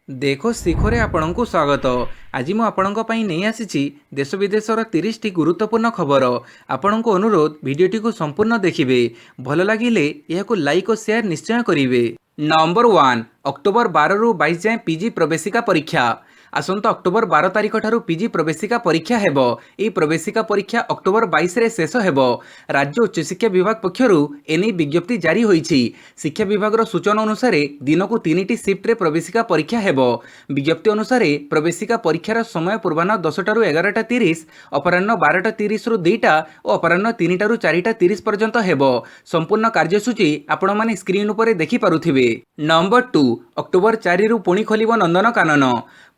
देखो शिखरे आपणଙ୍କୁ स्वागत। आज ମୁଁ ଆପଣଙ୍କ ପାଇଁ ନେଇ ଆସିଛି ଦେଶ ବିଦେଶର 30ଟି ଗୁରୁତ୍ୱପୂର୍ଣ୍ଣ ଖବର। ଆପଣଙ୍କୁ ଅନୁରୋଧ ଭିଡ଼ିଓଟିକୁ ସମ୍ପୂର୍ଣ୍ଣ ଦେଖିବେ। ଭଲ ଲାଗିଲେ ଏହାକୁ ଲାଇକ୍ ଓ ସେୟାର ନିଶ୍ଚୟ କରିବେ। ନମ୍ବର 1 ଅକ୍ଟୋବର 12ରୁ 22 ଯାଏଁ ପିଜି ପ୍ରବେଶିକା ପରୀକ୍ଷା। ଆସନ୍ତା ଅକ୍ଟୋବର 12 ତାରିଖ ଠାରୁ ପିଜି ପ୍ରବେଶିକା ପରୀକ୍ଷା ହେବ। ଏହି ପ୍ରବେଶିକା ପରୀକ୍ଷା ଅକ୍ଟୋବର 22ରେ ଶେଷ ହେବ। ରାଜ୍ୟ ଉଚ୍ଚଶିକ୍ଷା ବିଭାଗ ପକ୍ଷରୁ ଏନେଇ ବିଜ୍ଞପ୍ତି ଜାରି ହୋଇଛି। ଶିକ୍ଷା ବିଭାଗର ସୂଚନା ଅନୁସାରେ ଦିନକୁ 3ଟି ସିଫ୍ଟରେ ପ୍ରବେଶିକା ପରୀକ୍ଷା ହେବ। ବିଜ୍ଞପ୍ତି ଅନୁସାରେ ପ୍ରବେଶିକା ପରୀକ୍ଷାର ସମୟ ପୂର୍ବାହ୍ନ 10ଟାରୁ 11ଟା 30, ଅପରାହ୍ନ 12ଟା 30ରୁ 2ଟା ଓ ଅପରାହ୍ନ 3ଟାରୁ 4ଟା 30 ପର୍ଯ୍ୟନ୍ତ ହେବ। ସମ୍ପୂର୍ଣ୍ଣ କାର୍ଯ୍ୟସୂଚୀ ଆପଣମାନେ ସ୍କ୍ରିନ୍ ଉପରେ ଦେଖିପାରୁଥିବେ। ନମ୍ବର 2 ଅକ୍ଟୋବର 4ରୁ ପୁଣି ଖୋଲିବ ନନ୍ଦନକାନନ।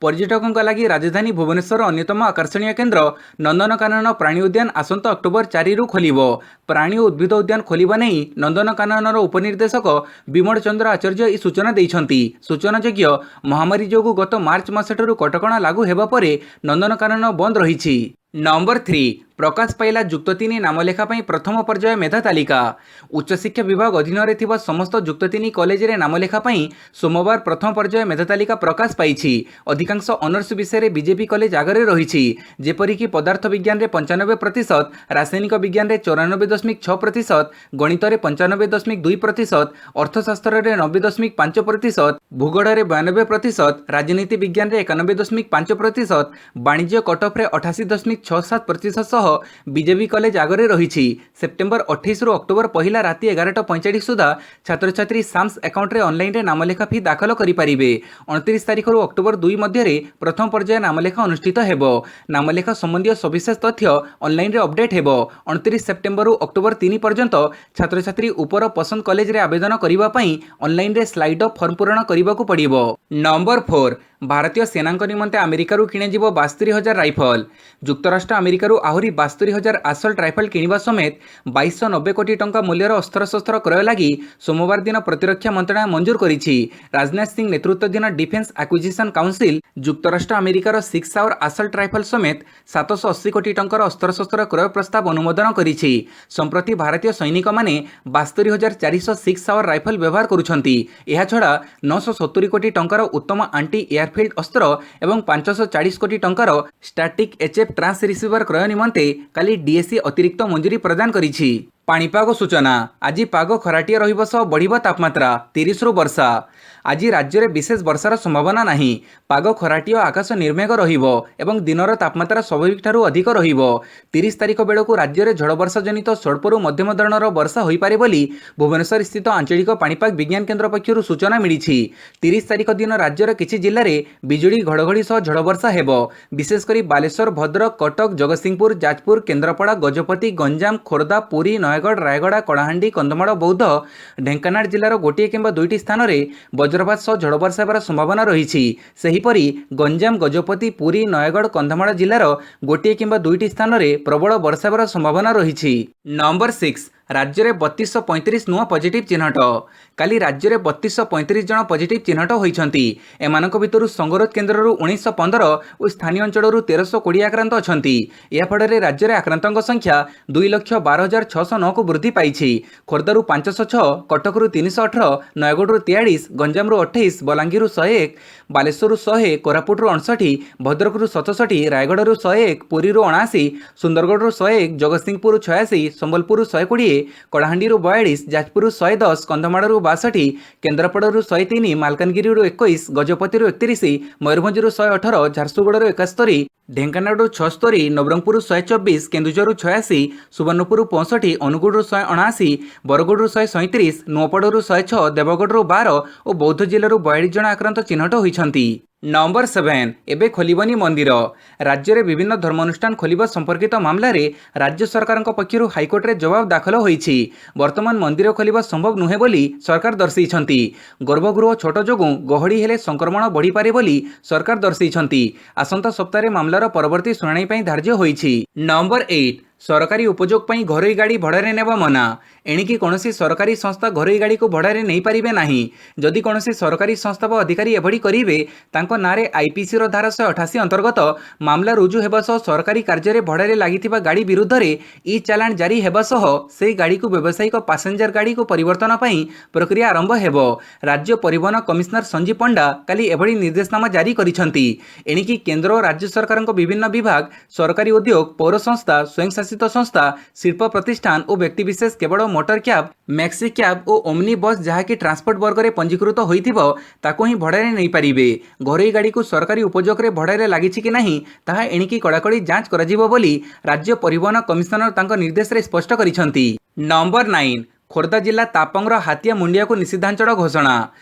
पर्यटकों लगी राजधानी भुवनेश्वर अन्यतम आकर्षणीय केन्द्र नंदनकानन प्राणी उद्यान आसंता अक्टोबर 4 खोलिबो। प्राणी और उद्भिद उद्यान खोलिबा नहीं नंदनकानन उपनिर्देशक विमल चंद्र आचार्य ई सूचना देइछंती। सूचनायोग्य महामारी जोगु गत मार्च मासठारु कटकणा लागू हेबा परे नंदनकानन बंद रहिछि। नंबर 3 प्रकाश पाइला जुक्त 3 नामलेखा प्रथम पर्याय मेधा तालिका। उच्चशिक्षा विभाग अधीन में समस्त जुक्त 3 कॉलेज रे नामलेखा सोमवार प्रथम पर्याय मेधा तालिका प्रकाश पाई। अधिकांश ऑनर्स विषय बीजेपी कॉलेज आगे रही जेपरिक पदार्थ विज्ञान में 95%, रासायनिक विज्ञान में 94.6%, गणित में 95.2%, अर्थशास्त्र में 90.5%, भूगोल में 92%, राजनीति विज्ञान में 91.5%, वाणिज्य कटअफ 88.67% सह बीजेपी कॉलेज आगे रही। सेप्टेम्बर 28 रु अक्टोबर 1 राति 11:45 सुधा छात्र छात्री साम्स अकाउंट रे ऑनलाइन रे नामलेखा फी दाखल करि पारिबे। 29 तारिख रु अक्टोबर 2 मध्य प्रथम पर्याय नामलेखा अनुष्ठित हेबो। नामलेखा संबंधी सविशेष तथ्य ऑनलाइन रे अपडेट हेबो। 29 सेप्टेम्बर रु अक्टोबर 3 पर्यंत छात्र छात्री उपर पसंद कॉलेज रे आवेदन करिबा पई ऑनलाइन रे स्लाइड अप फॉर्म पूरण करिबाकू पड़िबो। नंबर 4 भारतीय सेना निमंते अमेरिका किणाजिब 72,000 राइफल। जुक्तराष्ट्र अमेरिका आहरी 72,000 आसल्ट राइफल किणवा समेत 2290 कोटी टंका मूल्यर अस्त्रशस्त्र क्रय लगी सोमवार दिन प्रतिरक्षा मंत्रालय मंजूर करिछि। राजनाथ सिंह नेतृत्वाधीन डिफेन्स एक्विजिशन काउंसिल जुक्तराष्ट्र अमेरिकार 6 आवर आसल्ट राइफल समेत 780 कोटी टंकार अस्त्रशस्त्र क्रय प्रस्ताव अनुमोदन करिछि। संप्रति भारतीय सैनिक माने 72,406 आवर राइफल व्यवहार करुछंती। एहा छडा 970 कोटी टंकार उत्तम आंटी एयरफील्ड अस्त्र एवं 540 कोटी टंकार स्टैटिक एचएफ ट्रांस रिसीवर क्रय निमंते काली डीएससी अतिरिक्त मंजूरी प्रदान करिछि। पाणीपाग सूचना आज पाग खराटिया रहिब सह बढ़िबो तापमात्रा 30 रु वर्षा। आज राज्य में विशेष वर्षार संभावना नहीं। पाग खराटिया आकाश निर्मेघ रहिबो एवं दिनर तापमात्रा स्वाभाविक ठारू अधिक रहिबो। 30 तारिख बेलू राज्य में झड़ वर्षा जनित स्वल्परू मध्यम धरणर वर्षा हो पारे बोली भुवनेश्वर स्थित आंचलिक पाणीपाग विज्ञान केन्द्र पक्षर सूचना मिली। 30 तारिख दिन राज्यर किछि जिल्ला रे बिजुली घड़घड़ी सह झड़ वर्षा हेबो। विशेषकर बालेश्वर, भद्रक, कटक, जगतसिंहपुर, जाजपुर, केन्द्रापड़ा, गजपति, गंजाम, खोर्धा, पुरी, नयगढ़, रायगड़ा, कलाहांडी, कंधमाल, बौद्ध, ढेंकानाल जिलार गोटे किंबा दुईटी स्थान में वज्रपात सह झड़ वर्षा होबार संभावना रही। सेहीपरि गंजाम, गजपति, पुरी, नयगढ़, कंधमाल जिलार गोटे किंबा दुईटी स्थान में प्रबल वर्षा होबार संभावना रही। नंबर 6 राज्य में 3235 नुआ पॉजिटिव चिन्हट। काली राज्य में 3235 जन पॉजिटिव चिन्हट होती। एमानक भितर संगरोध केन्द्र 1915 और स्थानीय अंचल 1320 आक्रांत अच्छा। या फल राज्य में आक्रांतों संख्या 2,12,609 को वृद्धि पाई। खोर्धारू 506, कटकरू 318, नयगढ़ 43, गंजाम 28, बलांगीर 101, बालेश्वर 100, कोरापुट 59, भद्रक 67, रायगढ़ 101, पुरी 79, सुंदरगढ़ 101, जगतसिंहपुर 86, संबलपुर 120, कलाहांडी 42, जाजपुर 110, कंधमाल 62, केन्द्रापड़ा 103, मालकानगिरी 21, गजपति 31, मयूरभंज 118, झारसुगुड़ा 71, ढेंकानाल 76, नवरंगपुर 124, केन्दुझर 86, सुवर्णपुर 65, अनुगुड़ 179, बरगढ़ 137, नुआपड़ 106, देवगढ़ 12 और बौद्ध जिलूर 42 जन आक्रांत चिन्हट होती। नंबर 7 एबे खोलिबनी मंदिर। राज्य में विभिन्न धर्मानुष्ठान खोलिबा संपर्कित मामला रे राज्य सरकार पक्षर हाइकोर्ट रे जवाब दाखल होईछि। वर्तमान मंदिर खोलिबा संभव नुहे बोली सरकार दर्शाइछंती। गर्भगृह छोट जोगु गहड़ी हेले संक्रमण बढ़ी पारे बोली सरकार दर्शाइछंती। आसंता सप्ताह मामलार परवर्ती शुणाणी पई धार्य होईछि। नंबर 8 सरकारी उपयोग ପାଇଁ ଘରୋଇ ଗାଡ଼ି ଭଡ଼ାରେ ନେବା ମନା। ଏଣିକି କୌଣସି ସରକାରୀ ସଂସ୍ଥା ଘରୋଇ ଗାଡ଼ିକୁ ଭଡ଼ାରେ ନେଇପାରିବେ ନାହିଁ। ଯଦି କୌଣସି ସରକାରୀ ସଂସ୍ଥା ବା ଅଧିକାରୀ ଏଭଳି କରିବେ ତାଙ୍କ ନାଁରେ ଆଇପିସିର ଧାରା 188 ଅନ୍ତର୍ଗତ ମାମଲା ରୁଜୁ ହେବା ସହ ସରକାରୀ କାର୍ଯ୍ୟରେ ଭଡ଼ାରେ ଲାଗିଥିବା ଗାଡ଼ି ବିରୁଦ୍ଧରେ ଇ ଚାଲାଣ ଜାରି ହେବା ସହ ସେହି ଗାଡ଼ିକୁ ବ୍ୟବସାୟିକ ପାସେଞ୍ଜର ଗାଡ଼ିକୁ ପରିବର୍ତ୍ତନ ପାଇଁ ପ୍ରକ୍ରିୟା ଆରମ୍ଭ ହେବ। ରାଜ୍ୟ ପରିବହନ କମିଶନର ସଞ୍ଜୀବ ପଣ୍ଡା କାଲି ଏଭଳି ନିର୍ଦ୍ଦେଶନାମା ଜାରି କରିଛନ୍ତି। ଏଣିକି କେନ୍ଦ୍ର ଓ ରାଜ୍ୟ ସରକାରଙ୍କ ବିଭିନ୍ନ ବିଭାଗ, ସରକାରୀ ଉଦ୍ୟୋଗ, ପୌର ସଂସ୍ଥା, ସ୍ୱୟଂଶାସିତ ସଂସ୍ଥା, ଶିଳ୍ପ ପ୍ରତିଷ୍ଠାନ ଓ ବ୍ୟକ୍ତିବିଶେଷ କେବଳ ମୋଟର କ୍ୟାବ୍, ମ୍ୟାକ୍ସି କ୍ୟାବ୍ ଓ ଓମ୍ନି ବସ୍ ଯାହାକି ଟ୍ରାନ୍ସପୋର୍ଟ ବର୍ଗରେ ପଞ୍ଜୀକୃତ ହୋଇଥିବ ତାକୁ ହିଁ ଭଡ଼ାରେ ନେଇପାରିବେ। ଘରୋଇ ଗାଡ଼ିକୁ ସରକାରୀ ଉପଯୋଗରେ ଭଡ଼ାରେ ଲାଗିଛି କି ନାହିଁ ତାହା ଏଣିକି କଡ଼ାକଡ଼ି ଯାଞ୍ଚ କରାଯିବ ବୋଲି ରାଜ୍ୟ ପରିବହନ କମିଶନର ତାଙ୍କ ନିର୍ଦ୍ଦେଶରେ ସ୍ପଷ୍ଟ କରିଛନ୍ତି। ନମ୍ବର 9 ଖୋର୍ଦ୍ଧା ଜିଲ୍ଲା ତାପଙ୍ଗର ହାତିଆ ମୁଣ୍ଡିଆକୁ ନିଷିଦ୍ଧାଞ୍ଚଳ ଘୋଷଣା।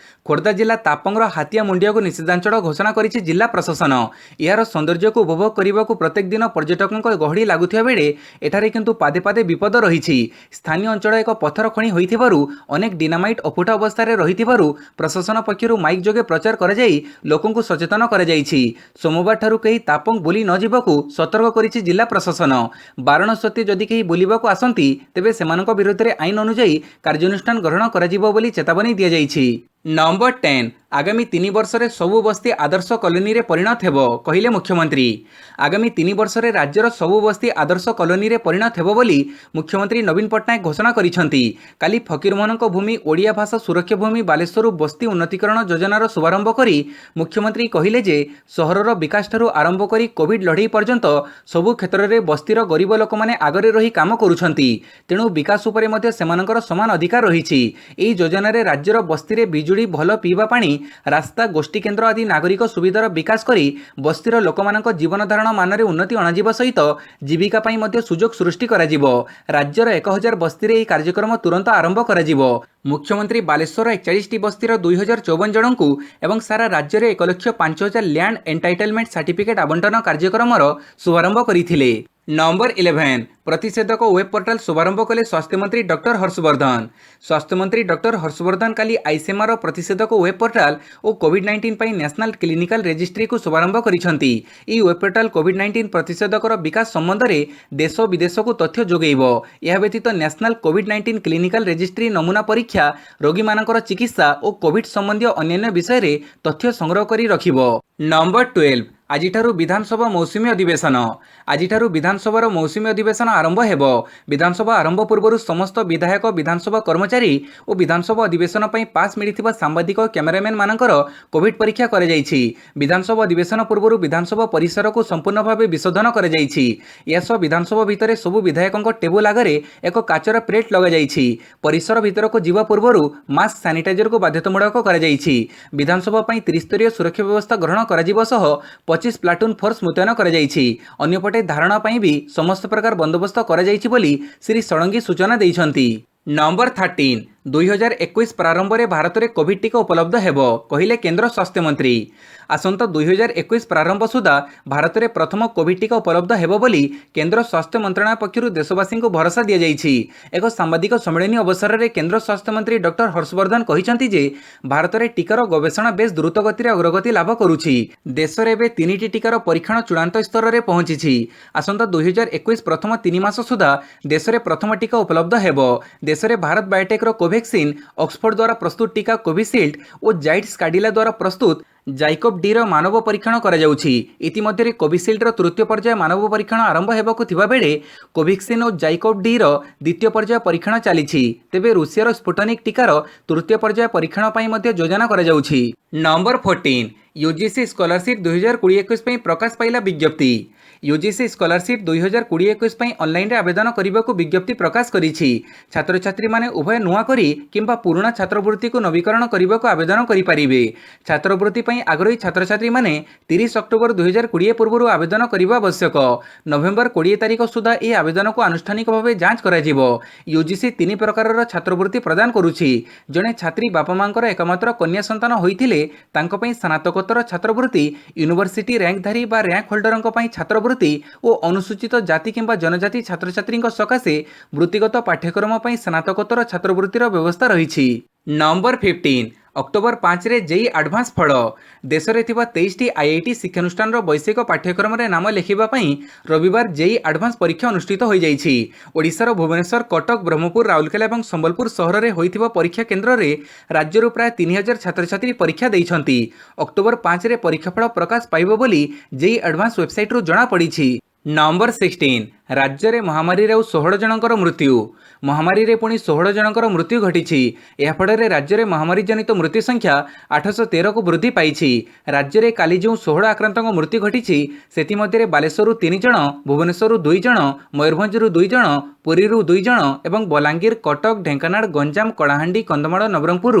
ଖୋର୍ଦ୍ଧା ଜିଲ୍ଲା ତାପଙ୍ଗର ହାତିଆ ମୁଣ୍ଡିଆକୁ ନିଷିଦ୍ଧାଞ୍ଚଳ ଘୋଷଣା କରିଛି ଜିଲ୍ଲା ପ୍ରଶାସନ। ଏହାର ସୌନ୍ଦର୍ଯ୍ୟକୁ ଉପଭୋଗ କରିବାକୁ ପ୍ରତ୍ୟେକ ଦିନ ପର୍ଯ୍ୟଟକଙ୍କ ଗହଳି ଲାଗୁଥିବା ବେଳେ ଏଠାରେ କିନ୍ତୁ ପାଦେ ପାଦେ ବିପଦ ରହିଛି। ସ୍ଥାନୀୟ ଅଞ୍ଚଳ ଏକ ପଥର ଖଣି ହୋଇଥିବାରୁ ଅନେକ ଡିନାମାଇଟ୍ ଅଫୁଟ ଅବସ୍ଥାରେ ରହିଥିବାରୁ ପ୍ରଶାସନ ପକ୍ଷରୁ ମାଇକ୍ ଯୋଗେ ପ୍ରଚାର କରାଯାଇ ଲୋକଙ୍କୁ ସଚେତନ କରାଯାଇଛି। ସୋମବାରଠାରୁ କେହି ତାପଙ୍ଗ ବୁଲି ନ ଯିବାକୁ ସତର୍କ କରିଛି ଜିଲ୍ଲା ପ୍ରଶାସନ। ବାରଣ ସତ୍ତ୍ୱେ ଯଦି କେହି ବୁଲିବାକୁ ଆସନ୍ତି ତେବେ ସେମାନଙ୍କ ବିରୁଦ୍ଧରେ ଆଇନ ଅନୁଯାୟୀ କାର୍ଯ୍ୟାନୁଷ୍ଠାନ ଗ୍ରହଣ କରାଯିବ ବୋଲି ଚେତାବନୀ ଦିଆଯାଇଛି। ନମ୍ବର 10 ଆଗାମୀ 3 ବର୍ଷରେ ସବୁ ବସ୍ତି ଆଦର୍ଶ କଲୋନୀରେ ପରିଣତ ହେବ କହିଲେ ମୁଖ୍ୟମନ୍ତ୍ରୀ। ଆଗାମୀ 3 ବର୍ଷରେ ରାଜ୍ୟର ସବୁ ବସ୍ତି ଆଦର୍ଶ କଲୋନୀରେ ପରିଣତ ହେବ ବୋଲି ମୁଖ୍ୟମନ୍ତ୍ରୀ ନବୀନ ପଟ୍ଟନାୟକ ଘୋଷଣା କରିଛନ୍ତି। କାଲି ଫକୀରମୋହନଙ୍କ ଭୂମି ଓଡ଼ିଆ ଭାଷା ସୁରକ୍ଷା ଭୂମି ବାଲେଶ୍ୱର ବସ୍ତି ଉନ୍ନତିକରଣ ଯୋଜନାର ଶୁଭାରମ୍ଭ କରି ମୁଖ୍ୟମନ୍ତ୍ରୀ କହିଲେ ଯେ ସହରର ବିକାଶଠାରୁ ଆରମ୍ଭ କରି କୋଭିଡ୍ ଲଢ଼େଇ ପର୍ଯ୍ୟନ୍ତ ସବୁ କ୍ଷେତ୍ରରେ ବସ୍ତିର ଗରିବ ଲୋକମାନେ ଆଗରେ ରହି କାମ କରୁଛନ୍ତି। ତେଣୁ ବିକାଶ ଉପରେ ମଧ୍ୟ ସେମାନଙ୍କର ସମାନ ଅଧିକାର ରହିଛି। ଏହି ଯୋଜନାରେ ରାଜ୍ୟର ବସ୍ତିରେ ବିଜୁଳି, ଭଲ ପିଇବା ପାଣି, ରାସ୍ତା, ଗୋଷ୍ଠୀ କେନ୍ଦ୍ର ଆଦି ନାଗରିକ ସୁବିଧାର ବିକାଶ କରି ବସ୍ତିର ଲୋକମାନଙ୍କ ଜୀବନ ଧାରଣ ମାନରେ ଉନ୍ନତି ଅଣାଯିବା ସହିତ ଜୀବିକା ପାଇଁ ମଧ୍ୟ ସୁଯୋଗ ସୃଷ୍ଟି କରାଯିବ। ରାଜ୍ୟର 1000 ବସ୍ତିରେ ଏହି କାର୍ଯ୍ୟକ୍ରମ ତୁରନ୍ତ ଆରମ୍ଭ କରାଯିବ। ମୁଖ୍ୟମନ୍ତ୍ରୀ ବାଲେଶ୍ୱର 41ଟି ବସ୍ତିର 2054 ଜଣଙ୍କୁ ଏବଂ ସାରା ରାଜ୍ୟରେ 1,05,000 ଲ୍ୟାଣ୍ଡ ଏଣ୍ଟାଇଟଲମେଣ୍ଟ ସାର୍ଟିଫିକେଟ୍ ଆବଣ୍ଟନ କାର୍ଯ୍ୟକ୍ରମର ଶୁଭାରମ୍ଭ କରିଥିଲେ। ନମ୍ବର 11 ପ୍ରତିଷେଧକ ୱେବ୍ ପୋର୍ଟାଲ ଶୁଭାରମ୍ଭ କଲେ ସ୍ୱାସ୍ଥ୍ୟମନ୍ତ୍ରୀ ଡକ୍ଟର ହର୍ଷବର୍ଦ୍ଧନ। ସ୍ୱାସ୍ଥ୍ୟମନ୍ତ୍ରୀ ଡକ୍ଟର ହର୍ଷବର୍ଦ୍ଧନ କାଲି ଆଇସିଏମ୍ଆର ପ୍ରତିଷେଧକ ୱେବ୍ ପୋର୍ଟାଲ ଓ କୋଭିଡ୍-19 ପାଇଁ ନ୍ୟାସନାଲ କ୍ଲିନିକାଲ ରେଜିଷ୍ଟ୍ରିକୁ ଶୁଭାରମ୍ଭ କରିଛନ୍ତି। ଏହି ୱେବ୍ ପୋର୍ଟାଲ କୋଭିଡ୍-19 ପ୍ରତିଷେଧକର ବିକାଶ ସମ୍ବନ୍ଧରେ ଦେଶ ବିଦେଶକୁ ତଥ୍ୟ ଯୋଗାଇବ। ଏହା ବ୍ୟତୀତ ନ୍ୟାସନାଲ କୋଭିଡ୍-19 କ୍ଲିନିକାଲ ରେଜିଷ୍ଟ୍ରି ନମୁନା ପରୀକ୍ଷା, ରୋଗୀମାନଙ୍କର ଚିକିତ୍ସା ଓ କୋଭିଡ୍ ସମ୍ବନ୍ଧୀୟ ଅନ୍ୟାନ୍ୟ ବିଷୟରେ ତଥ୍ୟ ସଂଗ୍ରହ କରି ରଖିବ। ନମ୍ବର 12 ଆଜିଠାରୁ ବିଧାନସଭା ମୌସୁମୀ ଅଧିବେଶନ। ଆଜିଠାରୁ ବିଧାନସଭାର ମୌସୁମୀ ଅଧିବେଶନ ଆରମ୍ଭ ହେବ। ବିଧାନସଭା ଆରମ୍ଭ ପୂର୍ବରୁ ସମସ୍ତ ବିଧାୟକ, ବିଧାନସଭା କର୍ମଚାରୀ ଓ ବିଧାନସଭା ଅଧିବେଶନ ପାଇଁ ପାସ୍ ମିଳିଥିବା ସାମ୍ବାଦିକ ଓ କ୍ୟାମେରାମ୍ୟାନ୍ ମାନଙ୍କର କୋଭିଡ୍ ପରୀକ୍ଷା କରାଯାଇଛି। ବିଧାନସଭା ଅଧିବେଶନ ପୂର୍ବରୁ ବିଧାନସଭା ପରିସରକୁ ସମ୍ପୂର୍ଣ୍ଣ ଭାବେ ବିଶୋଧନ କରାଯାଇଛି। ଏହାସହ ବିଧାନସଭା ଭିତରେ ସବୁ ବିଧାୟକଙ୍କ ଟେବୁଲ ଆଗରେ ଏକ କାଚର ପ୍ଲେଟ୍ ଲଗାଯାଇଛି। ପରିସର ଭିତରକୁ ଯିବା ପୂର୍ବରୁ ମାସ୍କ, ସାନିଟାଇଜରକୁ ବାଧ୍ୟତାମୂଳକ କରାଯାଇଛି। ବିଧାନସଭା ପାଇଁ ତ୍ରିସ୍ତରୀୟ ସୁରକ୍ଷା ବ୍ୟବସ୍ଥା ଗ୍ରହଣ କରାଯିବା ସହ 25 ପ୍ଲାଟୁନ୍ ଫୋର୍ସ ମୁତୟନ କରାଯାଇଛି। ଅନ୍ୟପଟେ ଧାରଣା ପାଇଁ ବି ସମସ୍ତ ପ୍ରକାର ବନ୍ଦୋବସ୍ତ କରାଯାଇଛି ବୋଲି ଶ୍ରୀ ଷଡ଼ଙ୍ଗୀ ସୂଚନା ଦେଇଛନ୍ତି। ନମ୍ବର 13 2021 ପ୍ରାରମ୍ଭରେ ଭାରତରେ କୋଭିଡ୍ ଟିକା ଉପଲବ୍ଧ ହେବ କହିଲେ କେନ୍ଦ୍ର ସ୍ୱାସ୍ଥ୍ୟମନ୍ତ୍ରୀ। ଆସନ୍ତା 2021 ପ୍ରାରମ୍ଭ ସୁଦ୍ଧା ଭାରତରେ ପ୍ରଥମ କୋଭିଡ୍ ଟିକା ଉପଲବ୍ଧ ହେବ ବୋଲି କେନ୍ଦ୍ର ସ୍ୱାସ୍ଥ୍ୟ ମନ୍ତ୍ରଣାଳୟ ପକ୍ଷରୁ ଦେଶବାସୀଙ୍କୁ ଭରସା ଦିଆଯାଇଛି। ଏକ ସାମ୍ବାଦିକ ସମ୍ମିଳନୀ ଅବସରରେ କେନ୍ଦ୍ର ସ୍ୱାସ୍ଥ୍ୟମନ୍ତ୍ରୀ ଡକ୍ଟର ହର୍ଷବର୍ଦ୍ଧନ କହିଛନ୍ତି ଯେ ଭାରତରେ ଟିକାର ଗବେଷଣା ବେଶ୍ ଦ୍ରୁତ ଗତିରେ ଅଗ୍ରଗତି ଲାଭ କରୁଛି। ଦେଶରେ ଏବେ 3ଟି ଟିକାର ପରୀକ୍ଷଣ ଚୂଡ଼ାନ୍ତ ସ୍ତରରେ ପହଞ୍ଚିଛି। ଆସନ୍ତା 2021 ପ୍ରଥମ 3 ମାସ ସୁଦ୍ଧା ଦେଶରେ ପ୍ରଥମ ଟିକା ଉପଲବ୍ଧ ହେବ। ଦେଶରେ ଭାରତ ବାୟୋଟେକ୍ର କୋଭ୍ୟାକ୍ସିନ୍, ଅକ୍ସଫୋର୍ଡ ଦ୍ୱାରା ପ୍ରସ୍ତୁତ ଟିକା କୋଭିସିଲ୍ଡ ଓ ଜାଇଡସ୍ କାଡିଲା ଦ୍ୱାରା ପ୍ରସ୍ତୁତ ଜାଇକୋଭ୍ ଡିର ମାନବ ପରୀକ୍ଷଣ କରାଯାଉଛି। ଇତିମଧ୍ୟରେ କୋଭିସିଲ୍ଡର ତୃତୀୟ ପର୍ଯ୍ୟାୟ ମାନବ ପରୀକ୍ଷଣ ଆରମ୍ଭ ହେବାକୁ ଥିବାବେଳେ କୋଭାକ୍ସିନ୍ ଓ ଜାଇକୋଭ୍ ଡିର ଦ୍ୱିତୀୟ ପର୍ଯ୍ୟାୟ ପରୀକ୍ଷଣ ଚାଲିଛି। ତେବେ ରୁଷିଆର ସ୍ପୁଟନିକ୍ ଟିକାର ତୃତୀୟ ପର୍ଯ୍ୟାୟ ପରୀକ୍ଷଣ ପାଇଁ ମଧ୍ୟ ଯୋଜନା କରାଯାଉଛି। ନମ୍ବର 14 ୟୁଜିସି ସ୍କଲାରସିପ୍ 2020-21 ପାଇଁ ପ୍ରକାଶ ପାଇଲା ବିଜ୍ଞପ୍ତି। ୟୁଜିସି ସ୍କଲାରସିପ୍ 2020-21 ପାଇଁ ଅନଲାଇନରେ ଆବେଦନ କରିବାକୁ ବିଜ୍ଞପ୍ତି ପ୍ରକାଶ କରିଛି। ଛାତ୍ରଛାତ୍ରୀମାନେ ଉଭୟ ନୂଆ କରି କିମ୍ବା ପୁରୁଣା ଛାତ୍ରବୃତ୍ତିକୁ ନବୀକରଣ କରିବାକୁ ଆବେଦନ କରିପାରିବେ। ଛାତ୍ରବୃତ୍ତି ପାଇଁ ଆଗ୍ରହୀ ଛାତ୍ରଛାତ୍ରୀମାନେ 30 ଅକ୍ଟୋବର 2020 ପୂର୍ବରୁ ଆବେଦନ କରିବା ଆବଶ୍ୟକ। ନଭେମ୍ବର 20 ତାରିଖ ସୁଦ୍ଧା ଏହି ଆବେଦନକୁ ଆନୁଷ୍ଠାନିକ ଭାବେ ଯାଞ୍ଚ କରାଯିବ। ୟୁଜିସି 3 ପ୍ରକାରର ଛାତ୍ରବୃତ୍ତି ପ୍ରଦାନ କରୁଛି। ଜଣେ ଛାତ୍ରୀ ବାପା ମାଙ୍କର ଏକମାତ୍ର କନ୍ୟା ସନ୍ତାନ ହୋଇଥିଲେ ତାଙ୍କ ପାଇଁ ସ୍ନାତକୋତ୍ତର ଛାତ୍ରବୃତ୍ତି, ୟୁନିଭର୍ସିଟି ର୍ୟାଙ୍କଧାରୀ ବା ର୍ୟାଙ୍କ ହୋଲ୍ଡରଙ୍କ ପାଇଁ ଛାତ୍ରବୃତ୍ତି ଓ ଅନୁସୂଚିତ ଜାତି କିମ୍ବା ଜନଜାତି ଛାତ୍ରଛାତ୍ରୀଙ୍କ ସକାଶେ ବୃତ୍ତିଗତ ପାଠ୍ୟକ୍ରମ ପାଇଁ ସ୍ନାତକୋତ୍ତର ଛାତ୍ରବୃତ୍ତିର ବ୍ୟବସ୍ଥା ରହିଛି। ନମ୍ବର 15 अक्टोबर 5 रे जेई आडभांस फल देश में 23टी आईआईटी शिक्षानुष्ठान वैषयिक पाठ्यक्रम में नाम लिखा रविवार जेई आडभांस परीक्षा अनुष्ठित हो जाइछि। ओडिशार भुवनेश्वर, कटक, ब्रह्मपुर, राउरकेला और संबलपुर सहर में होइथिबा परीक्षा केन्द्र में राज्य प्राय 3000 छात्र छात्री परीक्षा देइछंती। अक्टोबर 5 रे परीक्षाफल प्रकाश पाइबो बोली जेई आडभांस वेबसाइट रु जणा पड़िछि। नंबर 16 राज्य में महामारी रे 16 जनकर मृत्यु। महामारी रे पुणी 16 जनकर मृत्यु घटी। यह फल राज्य में महामारी जनित मृत्यु संख्या 813 को वृद्धि पाई। राज्य में काली जो 16 आक्रांत मृत्यु घटी से बालेश्वर 3 जन, भुवनेश्वर 2 जन, मयूरभंज 2 जन, पुरी 2 जन और बलांगीर, कटक, ढेंकानाल, गंजाम, कलाहांडी, कंधमाल, नवरंगपुर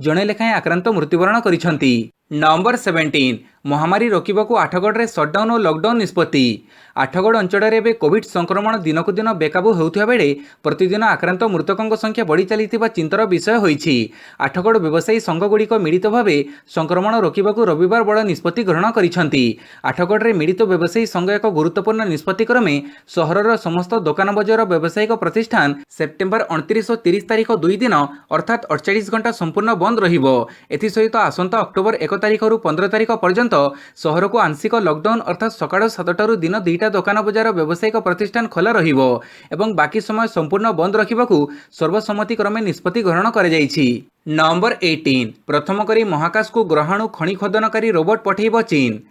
जड़े लेखाएं आक्रांत मृत्युवरण करिसेंती। नंबर 17 महामारी रोकवाक आठगढ़ में सटडाउन और लॉकडाउन निष्पत्ति। आठगढ़ अंचल में कोविड संक्रमण दिनकू दिन बेकाबू होता बेले प्रतिदिन आक्रांत मृतकों संख्या बढ़ी चली चिंतार विषय होइछि। आठगढ़ व्यवसायी संघगुड़िक मिलित भाव संक्रमण रोकवाक रविवार बड़ निष्पत्ति ग्रहण करिसेंती। आठगढ़ में मिलित व्यवसायी संघ एक गुरुत्वपूर्ण निष्पत्ति क्रमे सहरर समस्त दोकान बजार व्यवसायिक प्रतिष्ठान सेप्टेम्बर 29 और 30 तारीख 2 दिन अर्थात 48 घंटा संपूर्ण बंद रहिबो। एथिसहित आसंता अक्टोबर 1 तारीख रु 15 तारीख पर्यंत सहर को आंशिक लॉकडाउन अर्थात सकाळ 7 दिन 2टा दोकान बजार व्यवसायिक प्रतिष्ठान खोला रहिबो एवं बाकी समय संपूर्ण बंद रखिबाकू सर्वसम्मति क्रमे निष्पत्ति ग्रहण करा जायछि। नंबर 18 प्रथम करी महाकाश को ग्रहाणु खनि खोदनकारी रोबोट पठेइबो चीन।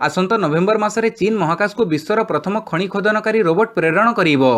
आसंता नवेम्बर मासरे चीन महाकाश को विश्वर प्रथम खनि खोदनकारी रोबोट प्रेरण करिबो।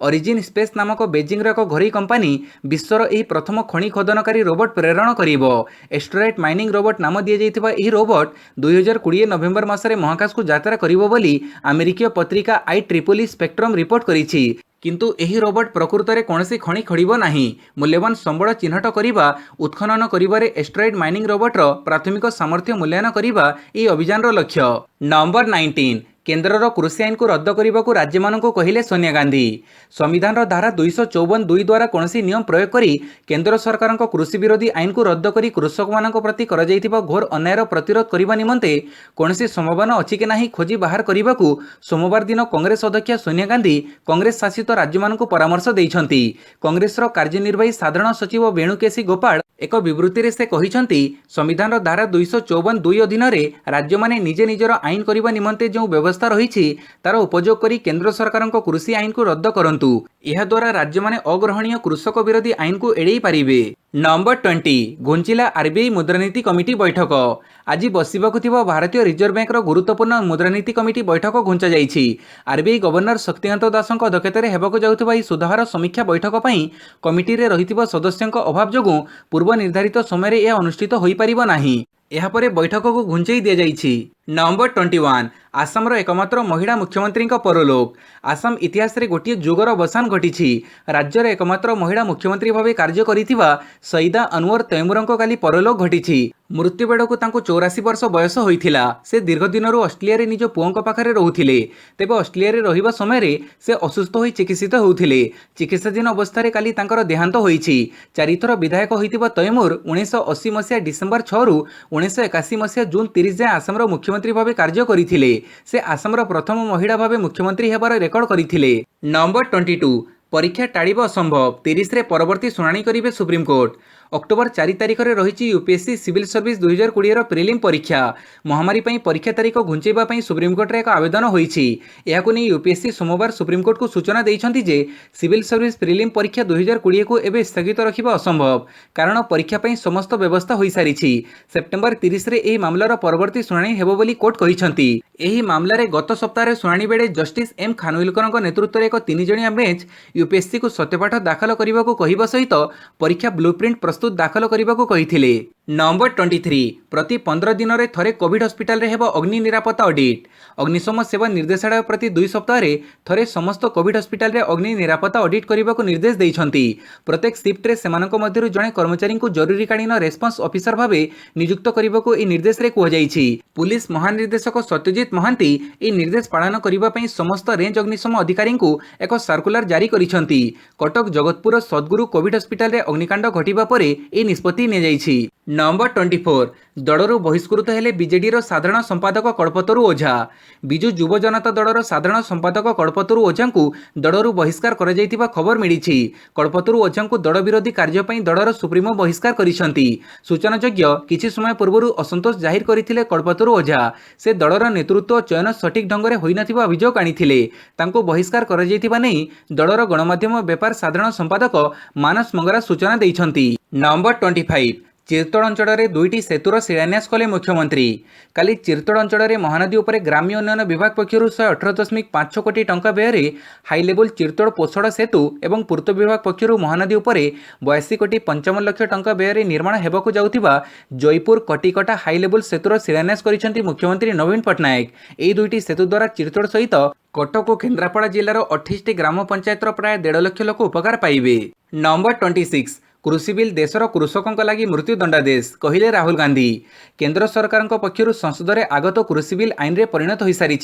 ओरिजिन स्पेस नामक बेजिंग एक घरोई कंपानी विश्वर यह प्रथम खनि खोदनकारी रोबोट प्रेरण करिबो। एस्ट्रॉयड माइनिंग रोबोट नाम दिया जाइथिबा यह रोबोट 2020 नवेम्बर मासरे महाकाश को यात्रा करिबो बोली अमेरिकीय पत्रिका IEEE स्पेक्ट्रम रिपोर्ट करिछि। किंतु एही रोबोट प्रकृत में कौन खनि खड़िबो नाही। मूल्यवान संबल चिन्हट करिबा, उत्खनन करिबारे एस्ट्रॉयड माइनिंग रोबोटर प्राथमिक सामर्थ्य मूल्यांकन करिबा यह अभियान लक्ष्य। नंबर 19 केन्द्रर कृषि आईन को रद्द करने को राज्य मानक कहले सोनिया गांधी। संविधान धारा 254(2) द्वारा कौन नियम प्रयोग करी केन्द्र सरकार कृषि विरोधी आईन को रद्द करी कृषक मान प्रति कर घोर अन्यायर प्रतिरोध करने निमंते कौन संभावना अच्छी कि नहीं खोजी बाहर करने को सोमवार दिन कांग्रेस अध्यक्ष सोनिया गांधी कांग्रेस शासित राज्य मानक परामर्श देइछंती। कांग्रेस कार्यनिर्वाही साधारण सचिव वेणुकेशी गोपाल एक विवृत्ति से कहते संविधान धारा 254(2) अधीन राज्य माने निजे निजर आईन करने निमंते जो व्यवस्था रही तार उपयोग करी केंद्र सरकार कृषि आईन को रद्द करंतु। यह द्वारा राज्य माने अग्रहणीय कृषक विरोधी आईन को एड़े पारिबे। नंबर 20 घुंचिला आरबीआई मुद्रानीति कमिटी बैठक। आज बसिबाकु थिबा भारतीय रिजर्व बैंक गुरुत्वपूर्ण मुद्रानीति कमिटी बैठक घुंचा जाइछि। आरबीआई गवर्नर शक्तिकांत दासଙ୍କ अध्यक्षताରେ हेबाकु जाउथिबा ଏହି सुधार समीक्षा बैठक ପାଇଁ कमिटी रे रहिथिबा सदस्यଙ୍କ अभाव जोगु पूर्व निर्धारित समय रे यह अनुष्ठित होई परिबो नाही। यह पर बैठक को घुंचाई दिया जाइछि। नंबर 21 आसाम एकमात्र महिला मुख्यमंत्री परलोक। आसाम इतिहास रे गोटे जुगर अवसान घटी। राज्यर एकमात्र महिला मुख्यमंत्री भाव कार्य करिथिबा सईदा अनवर तैमूरଙ୍କ काली परलोक घटी। मृत्यु बेड़क 84 वर्ष बयस होइथिला। से दीर्घ दिन ऑस्ट्रेलिया रे निज पुओंक पाखरे रहुथिले। तेबे ऑस्ट्रेलिया रे रहिबा समय रे से असुस्थ होई चिकित्सित होउथिले। चिकित्साधीन अवस्था काली तांकर देहांत होइछि। चारिथर विधायक होइथिबा तैमूर 1980 मसीहा डिसेम्बर 6 रु 1981 मसीहा जून 30 जाए आसाम मुख्यमंत्री भाव कार्य करथिले। से आसाम प्रथम महिला भाव मुख्यमंत्री हेबार रेकर्ड करथिले। नंबर 22 परीक्षा टाड़िबा असंभव 30 रे परवर्ती शुणाणी करिवे सुप्रीमकोर्ट। अक्टोबर 4 तारीख रे रहिछि यूपीएससी सिविल सर्विस 2020 प्रिलिम परीक्षा। महामारी पई परीक्षा तारीख घुंचेबा पई सुप्रीमकोर्ट रे एक आवेदन होइछि। एहाकु नै यूपीएससी सोमवार सुप्रीमकोर्ट को सूचना दैछंती जे सिविल सर्विस प्रिलिम परीक्षा 2020 को एबे स्थगित रखिबा असंभव कारण परीक्षा पई समस्त व्यवस्था होई सारिछि। सेप्टेम्बर 30 रे एही मामलार परवर्ती शुणाणी हेबो बोली कोर्ट कहिसंती। एही मामला रे गत सप्ताह रे शुणाणी बेडे जस्टिस एम खानविलकरଙ୍କ नेतृत्व एक 3 जणिया बेंच यूपीएससी को सत्यपाठ दाखल करिबा को कहिबा सहित परीक्षा ब्लूप्रिंट प्रस्तुत दाखल करिबा को कहिथिले। नंबर 23 प्रति 15 दिन रे थरे कोविड हॉस्पिटल रे हेबो अग्नि निरापत्ता ऑडिट। अग्निशम सेवा निर्देशालय प्रति 2 सप्ताह रे थरे समस्त कोविड हॉस्पिटल रे अग्नि निरापत्ता ऑडिट करिबा को निर्देश दैछंती। प्रत्येक शिफ्ट रे सेमानक मध्यरु जणे कर्मचारी को जरूरीकालीन रेस्पॉन्स ऑफिसर भाबे नियुक्त करिबा को ए निर्देश रे कुहा जाइछि। पुलिस महानिर्देशक सत्यजित महांती ए निर्देश पालन करिबा पई समस्त रेंज अग्निशम अधिकारी को एक सर्कुलर जारी करिसंती। कटक जगतपुर सद्गुरु कोविड हॉस्पिटल रे अग्निकांड घटिबा परे ए निष्पत्ति ने जाइछि। नंबर 24 दलरू बहिष्कृत हेले बीजेडीर साधारण संपादक कल्पतरु ओझा। विजु युव जनता दलर साधारण संपादक कल्पतरु ओझा को दलरू बहिष्कार कर खबर मिली। कल्पतरु ओझा को दल विरोधी कार्य दलर सुप्रीमो बहिष्कार करिसेंती। सूचनायोग्य किछि समय पूर्व असंतोष जाहिर करथिले कल्पतरु ओझा। से दलर नेतृत्व चयन सठिक ढंग से होई नथिबा अभियोग आनिथिले। तांको बहिष्कार कर जैथिबा नै दलर गणमाध्यम व्यापार साधारण संपादक मानस मंगरा सूचना दैछंती। नंबर 25 चिरतोड़ अंचल में दुईटी सेतुर शिलान्यास कले मुख्यमंत्री। काली चिरतोड़ अंचल में महानदी उपर ग्राम्य उन्नयन विभाग पक्षर 118.5 कोटी टंका व्यय हाई लेवल चिरतोड़ पोषण सेतु और पूर्त विभाग पक्षर महानदी उपर 82 कोटी 55 लाख टंका व्यय निर्माण होगाकू जाउथिबा जयपुर कटिकटा हाई लेवल सेतुर शिलान्यास करिसेंती मुख्यमंत्री नवीन पट्टनायक। यह दुईटी सेतु द्वारा चिरतोड़ सहित कटक और केन्द्रापड़ा जिलार 28 ग्राम पंचायतर प्राय 1.5 लाख लोक उपकार पाइबे। नंबर 26 कृषि बिल देशर कृषकों लगी मृत्यु दंडादेश कहिले राहुल गांधी। केंद्र सरकार पक्षर संसद में आगत कृषि बिल आईन में परिणत हो सारी।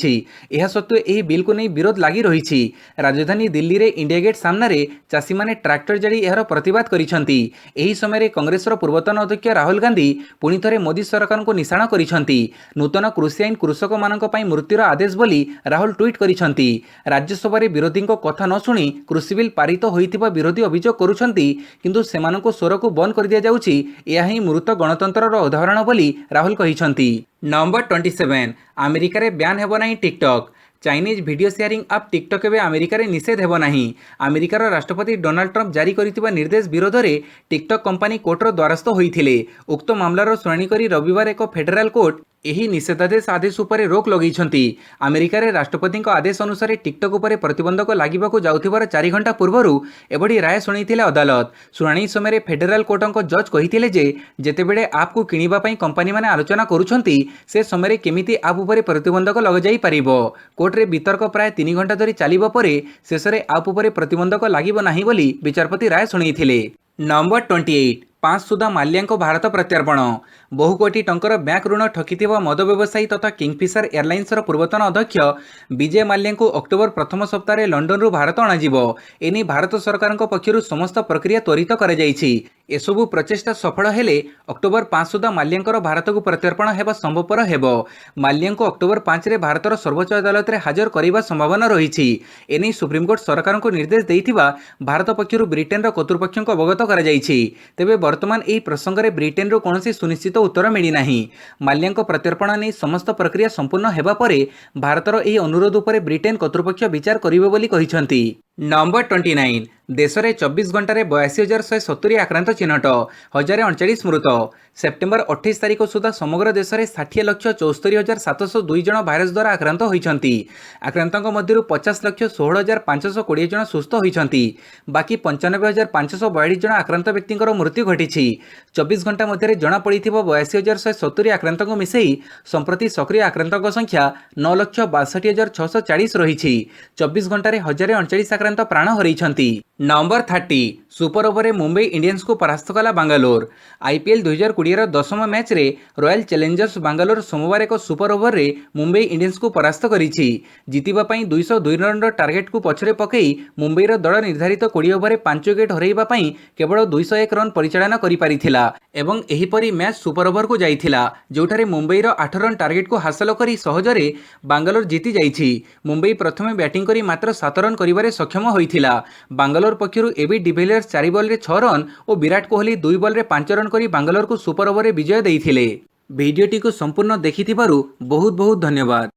यह सत्वे यह बिल को नहीं विरोध लगी रही। राजधानी दिल्ली रे इंडिया गेट सामने चाषी माने ट्रैक्टर जाड़ी यार प्रतिवाद करिसेंती। एही समय कांग्रेसर पूर्वतन अध्यक्ष राहुल गांधी पुणी थे मोदी सरकार को निशाण करिसेंती। नूतन कृषि आईन कृषक मानक पई मृत्युर आदेश बोली राहुल ट्वीट करिसेंती। राज्यसभा विरोधी कथा न शुणी कृषि बिल पारित होइतिबा विरोधी अभियोग करुछंती, किंतु स्वर को बंद कर दिया जाउछि। यह ही मृत गणतंत्र उदाहरण बोली राहुल कहिसंती। नंबर 27 अमेरिका रे ब्यान हेबो नाही टिकटॉक। चाइनीज वीडियो शेयरिंग आप टिकटॉक एवं अमेरिका रे निषेध हेबो नाही। अमेरिकार राष्ट्रपति डोनाल्ड ट्रंप जारी करितिबा निर्देश विरोध में टिकटॉक कंपनी कोर्टर द्वारस्थ होइथिले। उक्त मामलार शुणाणी करी रविवार एक फेडरल कोर्ट यही निषेधादेश आदेश उपर रोक लगेइछंती। अमेरिका रे राष्ट्रपति आदेश अनुसार टिकटॉक उपर प्रतिबंधक लागिबाकू जाउथिबार 4 घंटा पूर्व एभडी राय शुणैथिले अदालत। शुणाणी समय फेडरल कोर्टक जज कहिथिले जे जेतेबेले आप को किनिबा पई कंपनी माने आलोचना करूछंती से समय केमिति आप उपर प्रतिबंधक लग जाई परिबो। कोर्ट रे वितर्क प्राय 3 घंटा धरी चलिबा परे शेषरे आप उपर प्रतिबंधक लागिबो नाही बोली विचारपति राय शुणैथिले। नंबर 28 पांच सुधा माल्या भारत प्रत्यार्पण। बहु कोटी टंकर बैंक ऋण ठकिथिबा मद व्यवसायी तथा किंगफिशर एयरलाइंस पूर्वतन अध्यक्ष विजय माल्या को अक्टोबर प्रथम सप्ताह लंडन भारत अणाजिबो। एने भारत सरकार पक्षर समस्त प्रक्रिया त्वरित कर एसबू प्रचेषा सफल हेले अक्टोबर 5 सुधा माल्या भारत को प्रत्यार्पण हेबा संभवपर हेबो। माल्या को अक्टोबर 5 रे भारतर सर्वोच्च अदालत रे हाजर करने संभावना रही। एने सुप्रीमकोर्ट सरकार को निर्देश देइथिबा भारत पक्षर ब्रिटेन कर्तृपक्ष अवगत कर तेबे वर्तमान यह प्रसंग में ब्रिटेन रो कौनसी सुनिश्चित उत्तर मिली नाही। माल्या प्रत्यार्पण नहीं समस्त प्रक्रिया संपूर्ण हेबा परे भारतर यह अनुरोध उपर ब्रिटेन कर्तृपक्ष विचार करिवे बोली कहिसंती। नंबर 29 देश में 24 घंटे 82,170 आक्रांत चिन्हट 1039 मृत। सेप्टेम्बर 28 तारीख सुधा समग्र देश में 60,74,702 जन भाइरस द्वारा आक्रांत होइछंती। आक्रांतों मध्य 50,16,520 जन सुस्थ होइछंती। बाकी 95,542 जन आक्रांत व्यक्ति मृत्यु घटी। 24 घंटा मध्य जमापड़ी 82,170 आक्रांतों मिसई संप्रति सक्रिय आक्रांतों संख्या 9,62,640 रही। 24 घंटे 1,039 आक्रांत प्राण हरैछंती। नंबर 30 सुपर ओवर में मुंबई इंडियंस को परास्त कला बांगालोर। आईपीएल 2020 दशम मैच रे रॉयल चैलेंजर्स बांगालोर सोमवार एक सुपर ओवर रे मुंबई इंडियंस को परास्त करिछि। जितिबा पई 202 रन टार्गेट को पछरे पकई मुंबईर दल निर्धारित 20 ओवर 5 विकेट हरैबा पई केवल 201 रन परिचालन करि पारिथिला एवं एहीपरि मैच सुपर ओवर को जाइथिला, जोठारे मुंबईर 8 रन टार्गेट को हासिल करी सहजरे बांगालोर जीति जाइछि। मुंबई प्रथमे बैटिंग करी मात्र 7 रन करिबारे सक्षम होइथिला। बांगालोर पक्षरु एबी डिविलियर्स 4 बॉल रे 6 रन और विराट कोहली 2 बॉल रे 5 रन करी बांगालोर को सुपर ओवर रे विजय देइथिले। वीडियोटी को संपूर्ण देखिथिबारु बहुत बहुत धन्यवाद।